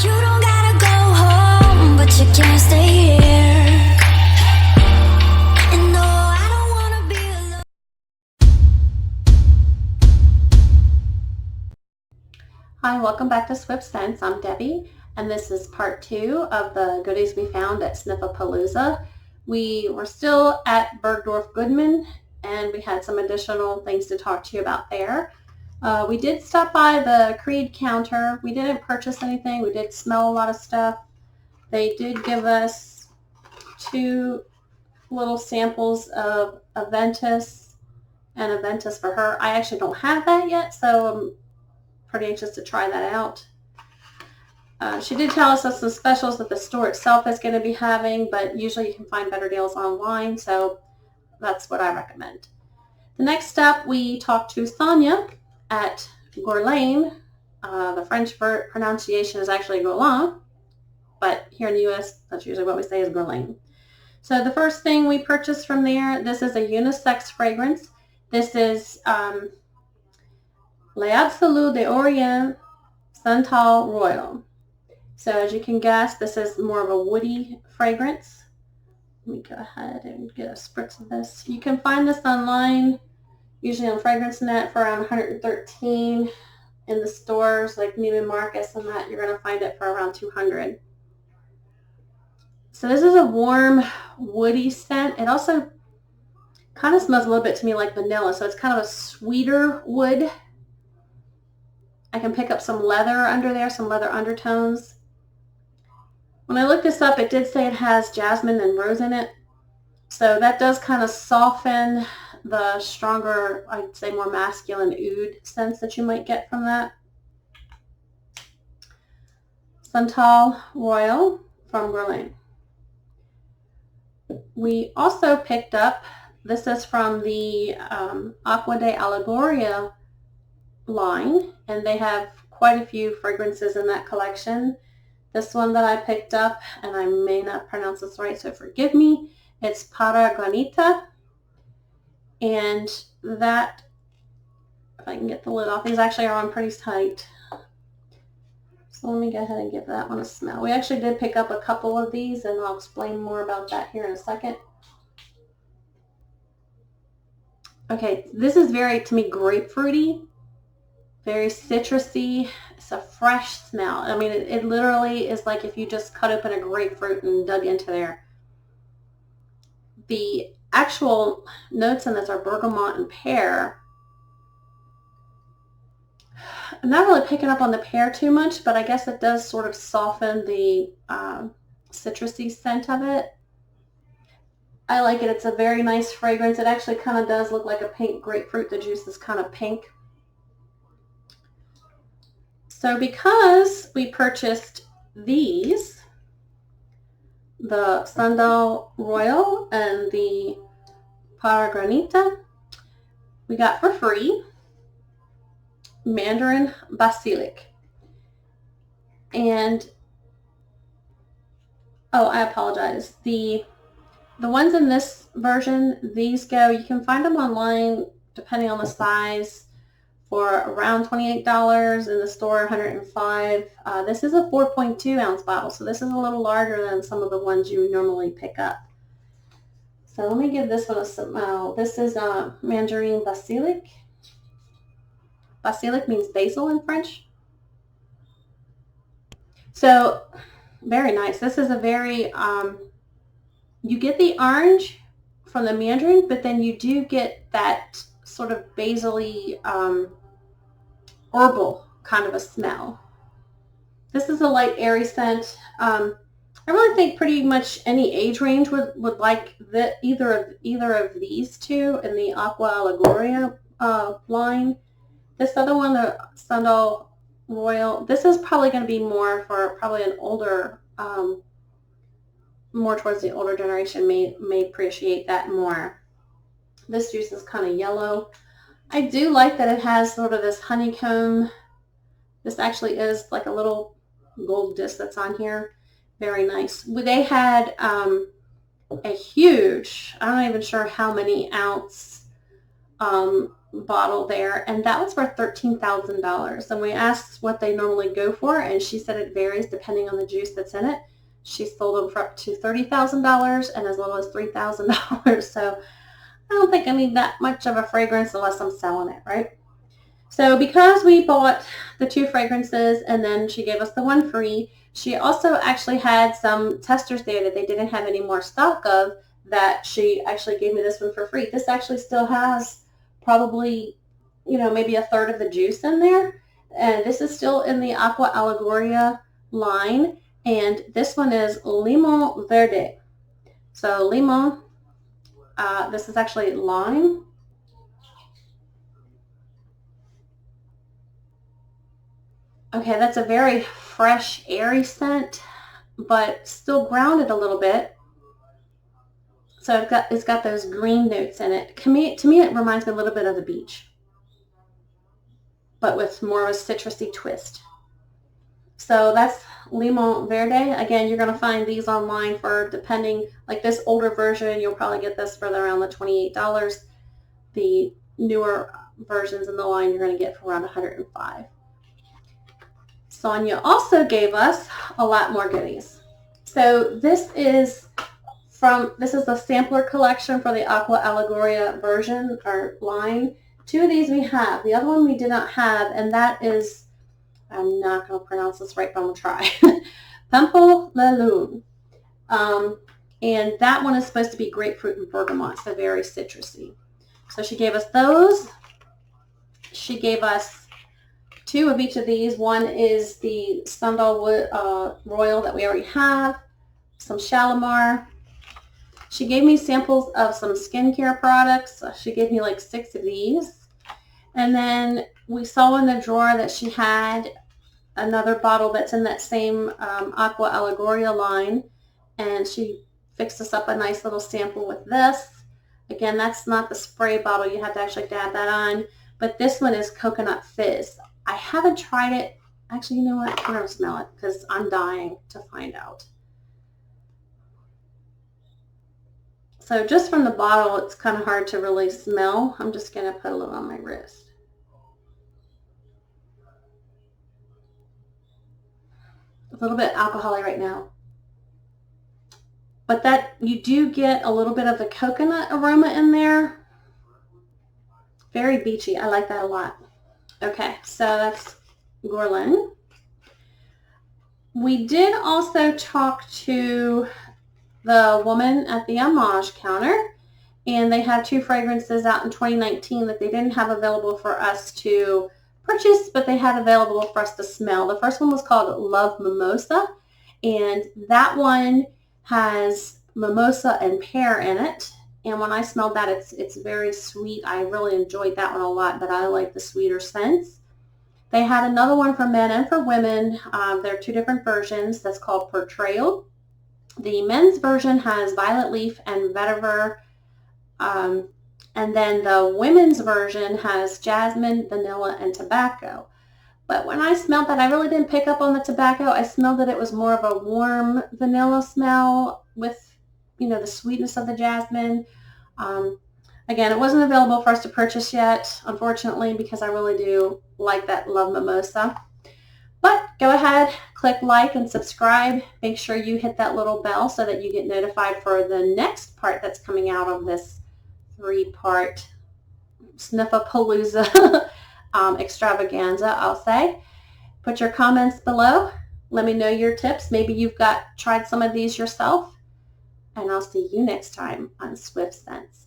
You don't gotta go home, but you can't stay here. And no, I don't wanna be alone. Hi, welcome back to Swift Scents. I'm Debbie, and this is part 2 of the goodies we found at Sniffapalooza. We were still at Bergdorf Goodman, and we had some additional things to talk to you about there. We did stop by the Creed counter. We didn't purchase anything. We did smell a lot of stuff. They did give us 2 little samples of Aventus and Aventus for her. I actually don't have that yet, so I'm pretty anxious to try that out. She did tell us of some specials that the store itself is going to be having, but usually you can find better deals online, so that's what I recommend. The next step, we talked to Sonia at Guerlain. The French pronunciation is actually Guerlain, but here in the U.S., that's usually what we say is Guerlain. So the first thing we purchased from there, this is a unisex fragrance. This is L'Absolu d'Orient Santal Royal. So as you can guess, this is more of a woody fragrance. Let me go ahead and get a spritz of this. You can find this online, usually on FragranceNet for around $113. In the stores like Neiman Marcus and that, you're going to find it for around $200. So this is a warm, woody scent. It also kind of smells a little bit to me like vanilla, so it's kind of a sweeter wood. I can pick up some leather under there, some leather undertones. When I looked this up, it did say it has jasmine and rose in it. So that does kind of soften the stronger, I'd say more masculine oud scents that you might get from that. Santal Royal from Guerlain. We also picked up, this is from the Acqua di Allegoria line, and they have quite a few fragrances in that collection. This one that I picked up, and I may not pronounce this right, so forgive me, it's Paragonita, and that, if I can get the lid off, these actually are on pretty tight. So let me go ahead and give that one a smell. We actually did pick up a couple of these, and I'll explain more about that here in a second. Okay, this is very, to me, grapefruity. Very citrusy. It's a fresh smell. I mean, it literally is like if you just cut open a grapefruit and dug into there. The actual notes in this are bergamot and pear. I'm not really picking up on the pear too much, but I guess it does sort of soften the citrusy scent of it. I like it. It's a very nice fragrance. It actually kind of does look like a pink grapefruit. The juice is kind of pink. So because we purchased these, the Santal Royal and the Paragonita, we got for free Mandarin Basilic. And, oh, I apologize. The ones in this version, these go, you can find them online depending on the size, for around $28, in the store $105. This is a 4.2 ounce bottle, so this is a little larger than some of the ones you normally pick up. So let me give this one a smell. This is Mandarin Basilic. Basilic means basil in French. So very nice. This is a very, you get the orange from the mandarin, but then you do get that sort of basil-y, herbal kind of a smell. This is a light, airy scent. I really think pretty much any age range would like either of these two in the Acqua Allegoria line. This other one, the Santal Royal, this is probably going to be more for probably an older, more towards the older generation may appreciate that more. This juice is kind of yellow. I do like that it has sort of this honeycomb. This actually is like a little gold disc that's on here. Very nice. They had a huge, I'm not even sure how many ounce bottle there, and that was for $13,000. And we asked what they normally go for, and she said it varies depending on the juice that's in it. She sold them for up to $30,000 and as little as $3,000. So I don't think I need that much of a fragrance unless I'm selling it, right? So because we bought the 2 fragrances and then she gave us the 1 free, she also actually had some testers there that they didn't have any more stock of, that she actually gave me this one for free. This actually still has probably, maybe a third of the juice in there. And this is still in the Aqua Allegoria line. And this one is Limon Verde. So limon, this is actually lime. Okay, that's a very fresh, airy scent, but still grounded a little bit. So it's got those green notes in it. To me, it reminds me a little bit of the beach, but with more of a citrusy twist. So that's Limon Verde. Again, you're going to find these online for, depending, like this older version, you'll probably get this for around the $28. The newer versions in the line, you're going to get for around $105. Sonia also gave us a lot more goodies. So this is the sampler collection for the Aqua Allegoria version or line. 2 of these we have. The other one we did not have, and that is, I'm not going to pronounce this right, but I'm going to try. Pimple La Lune. And that one is supposed to be grapefruit and bergamot, so very citrusy. So she gave us those. She gave us 2 of each of these. One is the Sandalwood Royal that we already have, some Shalimar. She gave me samples of some skincare products. She gave me like 6 of these. And then we saw in the drawer that she had another bottle that's in that same Aqua Allegoria line. And she fixed us up a nice little sample with this. Again, that's not the spray bottle. You have to actually dab that on. But this one is Coconut Fizz. I haven't tried it. Actually, you know what? I'm going to smell it because I'm dying to find out. So just from the bottle, it's kind of hard to really smell. I'm just going to put a little on my wrist. A little bit alcoholic right now. But that, you do get a little bit of the coconut aroma in there. Very beachy. I like that a lot. Okay, so that's Guerlain. We did also talk to the woman at the Amouage counter, and they have 2 fragrances out in 2019 that they didn't have available for us to purchase, but they had available for us to smell. The first one was called Love Mimosa, and that one has mimosa and pear in it. And when I smelled that, it's very sweet. I really enjoyed that one a lot, but I like the sweeter scents. They had another one for men and for women. There are 2 different versions. That's called Portrayal. The men's version has violet leaf and vetiver. And then the women's version has jasmine, vanilla, and tobacco. But when I smelled that, I really didn't pick up on the tobacco. I smelled that it was more of a warm vanilla smell with, the sweetness of the jasmine. Again, it wasn't available for us to purchase yet, unfortunately, because I really do like that Love Mimosa. But go ahead, click like and subscribe. Make sure you hit that little bell so that you get notified for the next part that's coming out of this 3-part Sniffapalooza extravaganza, I'll say. Put your comments below. Let me know your tips. Maybe you've tried some of these yourself. And I'll see you next time on Swift Scents.